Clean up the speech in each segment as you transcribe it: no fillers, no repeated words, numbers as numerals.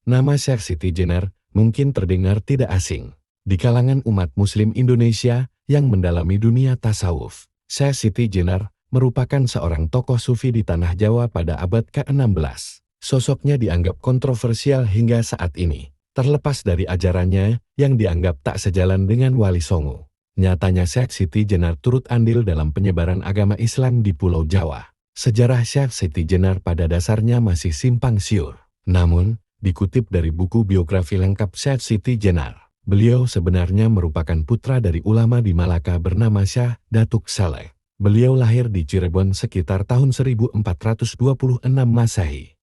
Nama Syekh Siti Jenar mungkin terdengar tidak asing di kalangan umat Muslim Indonesia yang mendalami dunia tasawuf. Syekh Siti Jenar merupakan seorang tokoh sufi di tanah Jawa pada abad ke-16. Sosoknya dianggap kontroversial hingga saat ini, terlepas dari ajarannya yang dianggap tak sejalan dengan Wali Songo. Nyatanya Syekh Siti Jenar turut andil dalam penyebaran agama Islam di Pulau Jawa. Sejarah Syekh Siti Jenar pada dasarnya masih simpang siur. Namun, dikutip dari buku biografi lengkap Syekh Siti Jenar, beliau sebenarnya merupakan putra dari ulama di Malaka bernama Syekh Datuk Saleh. Beliau lahir di Cirebon sekitar tahun 1426 Masehi.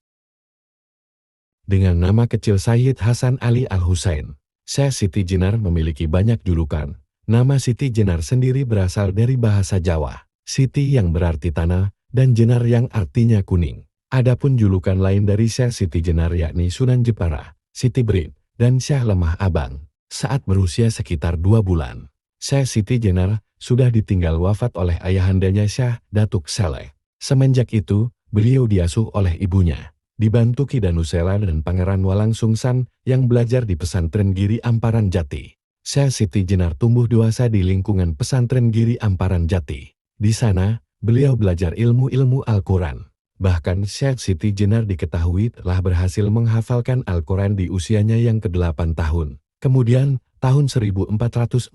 Dengan nama kecil Sayyid Hasan Ali Al-Husain, Syekh Siti Jenar memiliki banyak julukan. Nama Siti Jenar sendiri berasal dari bahasa Jawa, Siti yang berarti tanah, dan Jenar yang artinya kuning. Adapun julukan lain dari Syekh Siti Jenar yakni Sunan Jepara, Siti Brit, dan Syekh Lemah Abang. Saat berusia sekitar 2 bulan, Syekh Siti Jenar sudah ditinggal wafat oleh ayahandanya Syekh Datuk Saleh. Semenjak itu, beliau diasuh oleh ibunya, dibantu Ki Danusela dan Pangeran Walang Sungsan yang belajar di pesantren Giri Amparan Jati. Syekh Siti Jenar tumbuh dewasa di lingkungan pesantren Giri Amparan Jati. Di sana, beliau belajar ilmu-ilmu Al-Quran. Bahkan Syekh Siti Jenar diketahui telah berhasil menghafalkan Al-Quran di usianya yang ke-8 tahun. Kemudian, tahun 1446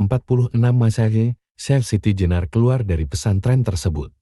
Masehi, Syekh Siti Jenar keluar dari pesantren tersebut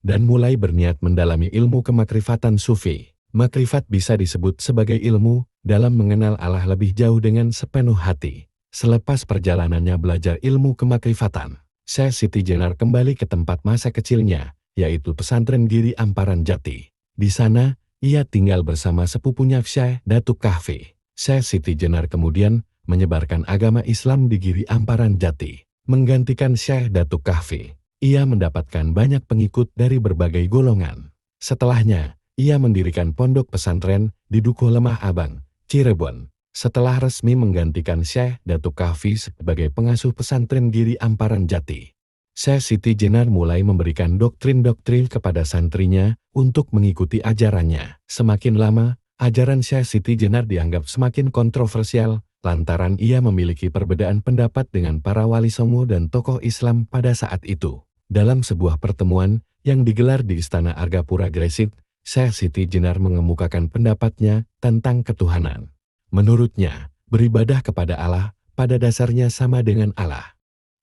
dan mulai berniat mendalami ilmu kemakrifatan sufi. Makrifat bisa disebut sebagai ilmu dalam mengenal Allah lebih jauh dengan sepenuh hati. Selepas perjalanannya belajar ilmu kemakrifatan, Syekh Siti Jenar kembali ke tempat masa kecilnya, yaitu pesantren Giri Amparan Jati. Di sana, ia tinggal bersama sepupunya Syekh Datuk Kahfi. Syekh Siti Jenar kemudian menyebarkan agama Islam di Giri Amparan Jati. Menggantikan Syekh Datuk Kahfi, ia mendapatkan banyak pengikut dari berbagai golongan. Setelahnya, ia mendirikan pondok pesantren di Dukuh Lemah Abang, Cirebon. Setelah resmi menggantikan Syekh Datuk Kahfi sebagai pengasuh pesantren Giri Amparan Jati, Syekh Siti Jenar mulai memberikan doktrin-doktrin kepada santrinya untuk mengikuti ajarannya. Semakin lama, ajaran Syekh Siti Jenar dianggap semakin kontroversial lantaran ia memiliki perbedaan pendapat dengan para wali songo dan tokoh Islam pada saat itu. Dalam sebuah pertemuan yang digelar di Istana Argapura Gresik, Syekh Siti Jenar mengemukakan pendapatnya tentang ketuhanan. Menurutnya, beribadah kepada Allah pada dasarnya sama dengan Allah.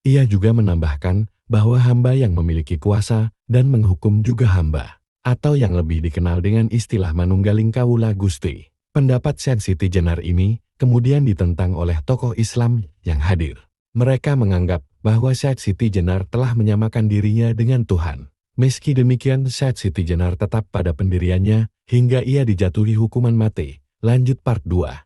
Ia juga menambahkan bahwa hamba yang memiliki kuasa dan menghukum juga hamba, atau yang lebih dikenal dengan istilah manunggaling kawula Gusti. Pendapat Syekh Siti Jenar ini kemudian ditentang oleh tokoh Islam yang hadir. Mereka menganggap bahwa Syekh Siti Jenar telah menyamakan dirinya dengan Tuhan. Meski demikian, Syekh Siti Jenar tetap pada pendiriannya hingga ia dijatuhi hukuman mati. Lanjut part 2.